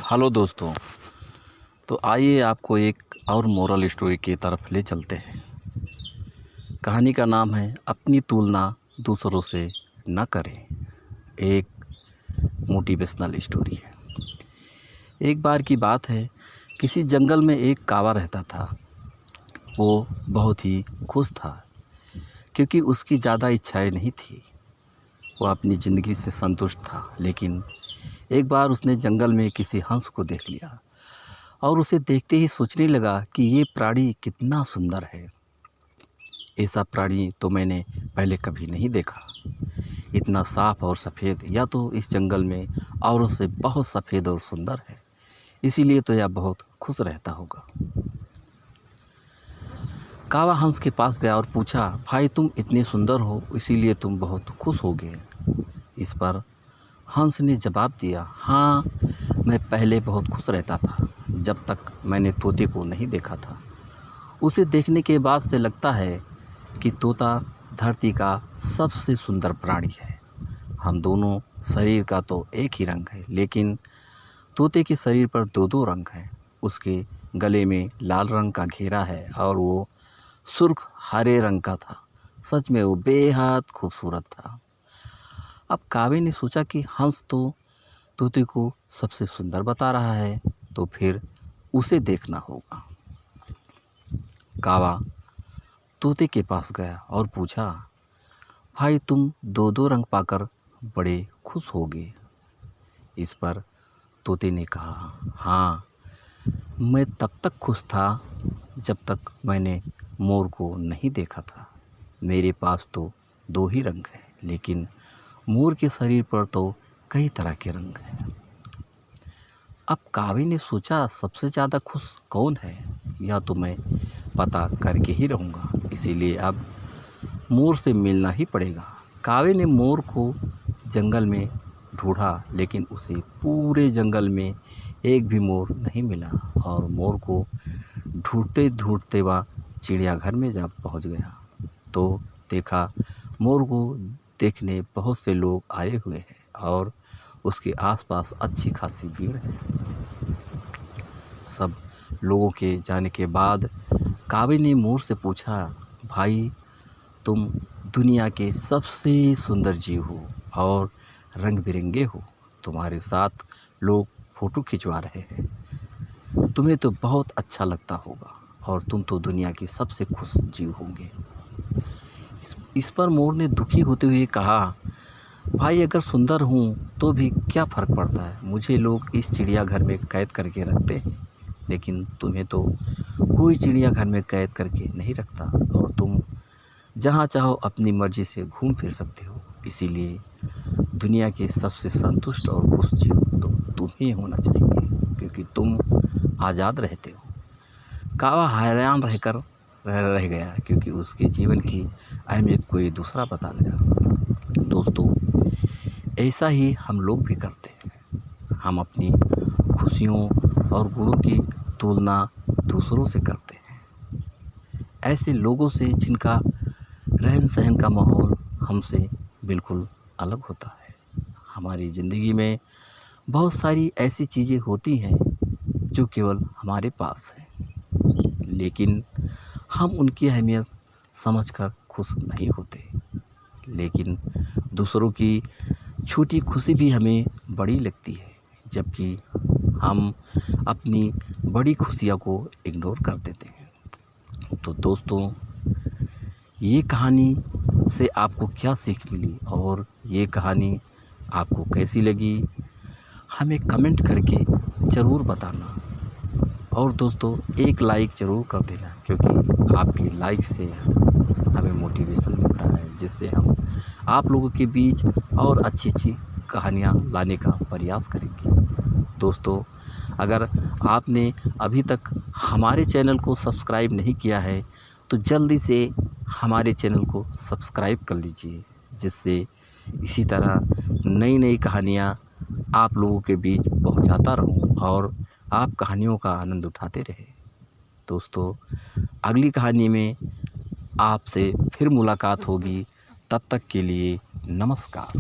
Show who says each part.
Speaker 1: Hello दोस्तों। तो आइए आपको एक और मोरल स्टोरी की तरफ ले चलते हैं। कहानी का नाम है अपनी तुलना दूसरों से न करें। एक मोटिवेशनल स्टोरी है। एक बार की बात है, किसी जंगल में एक कावा रहता था। वो बहुत ही खुश था क्योंकि उसकी ज़्यादा इच्छाएं नहीं थी। वो अपनी ज़िंदगी से संतुष्ट था। लेकिन एक बार उसने जंगल में किसी हंस को देख लिया और उसे देखते ही सोचने लगा कि ये प्राणी कितना सुंदर है। ऐसा प्राणी तो मैंने पहले कभी नहीं देखा। इतना साफ और सफ़ेद, या तो इस जंगल में औरों से बहुत सफ़ेद और सुंदर है, इसीलिए तो यह बहुत खुश रहता होगा। कावा हंस के पास गया और पूछा, भाई तुम इतने सुंदर हो, इसीलिए तुम बहुत खुश होगे। इस पर हंस ने जवाब दिया, हाँ, मैं पहले बहुत खुश रहता था जब तक मैंने तोते को नहीं देखा था। उसे देखने के बाद से लगता है कि तोता धरती का सबसे सुंदर प्राणी है। हम दोनों शरीर का तो एक ही रंग है, लेकिन तोते के शरीर पर दो दो रंग हैं। उसके गले में लाल रंग का घेरा है और वो सुर्ख हरे रंग का था। सच में वो बेहद खूबसूरत था। अब कावे ने सोचा कि हंस तो तोते को सबसे सुंदर बता रहा है, तो फिर उसे देखना होगा। कावा तोते के पास गया और पूछा, भाई तुम दो दो रंग पाकर बड़े खुश होगे। इस पर तोते ने कहा, हाँ, मैं तब तक खुश था जब तक मैंने मोर को नहीं देखा था। मेरे पास तो दो ही रंग हैं, लेकिन मोर के शरीर पर तो कई तरह के रंग हैं। अब कावे ने सोचा, सबसे ज़्यादा खुश कौन है, या तो मैं पता करके ही रहूँगा। इसीलिए अब मोर से मिलना ही पड़ेगा। कावे ने मोर को जंगल में ढूंढा, लेकिन उसे पूरे जंगल में एक भी मोर नहीं मिला और मोर को ढूंढते ढूंढते वह चिड़ियाघर में जा पहुंच गया। तो देखा, मोर को देखने बहुत से लोग आए हुए हैं और उसके आसपास अच्छी खासी भीड़ है। सब लोगों के जाने के बाद कावे ने मोर से पूछा, भाई तुम दुनिया के सबसे सुंदर जीव हो और रंग बिरंगे हो। तुम्हारे साथ लोग फ़ोटो खिंचवा रहे हैं। तुम्हें तो बहुत अच्छा लगता होगा और तुम तो दुनिया के सबसे खुश जीव होंगे। इस पर मोर ने दुखी होते हुए कहा, भाई अगर सुंदर हूँ तो भी क्या फ़र्क पड़ता है। मुझे लोग इस चिड़ियाघर में कैद करके रखते हैं, लेकिन तुम्हें तो कोई चिड़ियाघर में कैद करके नहीं रखता और तुम जहाँ चाहो अपनी मर्ज़ी से घूम फिर सकते हो। इसीलिए दुनिया के सबसे संतुष्ट और खुश जीव तो तुम्हें होना चाहिए, क्योंकि तुम आज़ाद रहते हो। कावा हैरान रह गया, क्योंकि उसके जीवन की अहमियत कोई दूसरा बता गया। दोस्तों, ऐसा ही हम लोग भी करते हैं। हम अपनी खुशियों और गुणों की तुलना दूसरों से करते हैं, ऐसे लोगों से जिनका रहन सहन का माहौल हमसे बिल्कुल अलग होता है। हमारी ज़िंदगी में बहुत सारी ऐसी चीज़ें होती हैं जो केवल हमारे पास हैं, लेकिन हम उनकी अहमियत समझकर खुश नहीं होते। लेकिन दूसरों की छोटी खुशी भी हमें बड़ी लगती है, जबकि हम अपनी बड़ी खुशियों को इग्नोर कर देते हैं। तो दोस्तों, ये कहानी से आपको क्या सीख मिली और ये कहानी आपको कैसी लगी, हमें कमेंट करके ज़रूर बताना। और दोस्तों, एक लाइक ज़रूर कर देना, क्योंकि आपके लाइक से हमें मोटिवेशन मिलता है, जिससे हम आप लोगों के बीच और अच्छी अच्छी कहानियाँ लाने का प्रयास करेंगे। दोस्तों, अगर आपने अभी तक हमारे चैनल को सब्सक्राइब नहीं किया है तो जल्दी से हमारे चैनल को सब्सक्राइब कर लीजिए, जिससे इसी तरह नई नई कहानियाँ आप लोगों के बीच पहुंचाता रहूं और आप कहानियों का आनंद उठाते रहें। दोस्तों, अगली कहानी में आपसे फिर मुलाकात होगी। तब तक के लिए नमस्कार।